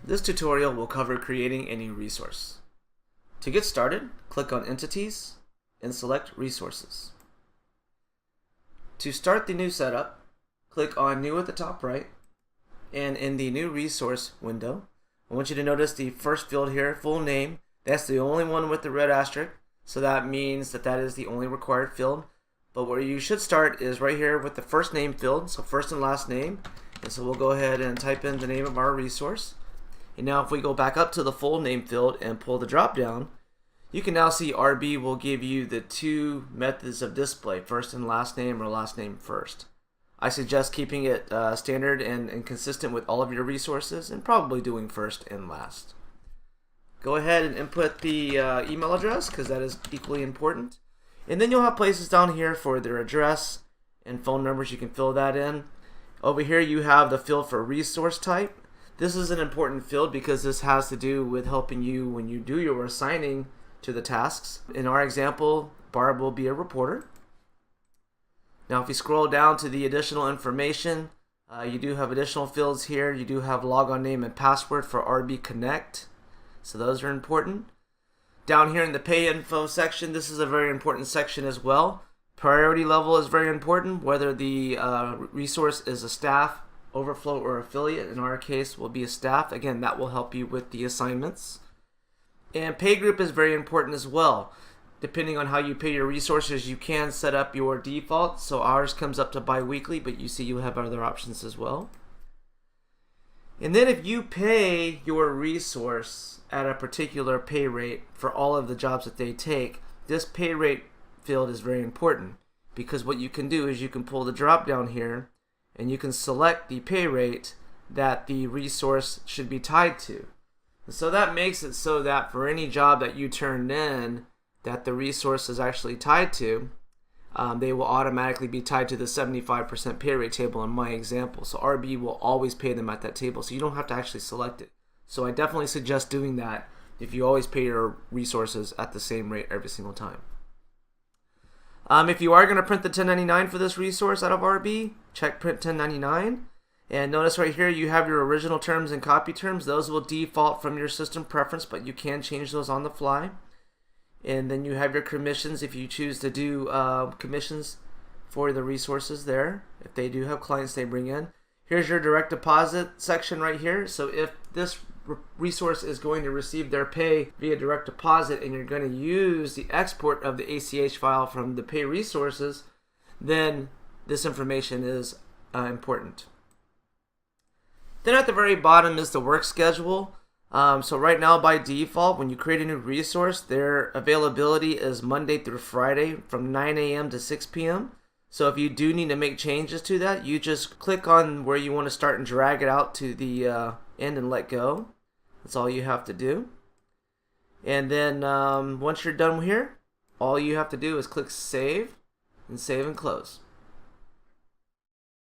This tutorial will cover creating a new resource. To get started, click on Entities and select Resources. To start the new setup, click on New at the top right, and in the New Resource window, I want you to notice the first field here, full name. That's the only one with the red asterisk, so that means that is the only required field. But where you should start is right here with the first name field, so first and last name. And so we'll go ahead and type in the name of our resource. And now if we go back up to the full name field and pull the drop down, you can now see RB will give you the two methods of display, first and last name or last name first. I suggest keeping it standard and consistent with all of your resources and probably doing first and last. Go ahead and input the email address because that is equally important. And then you'll have places down here for their address and phone numbers. You can fill that in. Over here you have the field for resource type. This is an important field because this has to do with helping you when you do your assigning to the tasks. In our example, Barb will be a reporter. Now if you scroll down to the additional information, you do have additional fields here. You do have logon name and password for RB Connect. So those are important. Down here in the pay info section, this is a very important section as well. Priority level is very important, whether the resource is a staff, overflow, or affiliate. In our case will be a staff. Again, that will help you with the assignments. And pay group is very important as well. Depending on how you pay your resources, you can set up your default. So ours comes up to bi-weekly, but you see you have other options as well. And then if you pay your resource at a particular pay rate for all of the jobs that they take, this pay rate field is very important because what you can do is you can pull the drop down here and you can select the pay rate that the resource should be tied to. And so that makes it so that for any job that you turned in that the resource is actually tied to, they will automatically be tied to the 75% pay rate table in my example. So RB will always pay them at that table, so you don't have to actually select it. So I definitely suggest doing that if you always pay your resources at the same rate every single time. If you are going to print the 1099 for this resource out of RB, check print 1099. And notice right here you have your original terms and copy terms. Those will default from your system preference, but you can change those on the fly. And then you have your commissions if you choose to do commissions for the resources there. If they do have clients they bring in. Here's your direct deposit section right here. So if this resource is going to receive their pay via direct deposit and you're going to use the export of the ACH file from the pay resources, then this information is important. Then at the very bottom is the work schedule. So right now by default when you create a new resource, their availability is Monday through Friday from 9 a.m. to 6 p.m. So if you do need to make changes to that, you just click on where you want to start and drag it out to the end and let go. That's all you have to do. And then once you're done here, all you have to do is click save and close.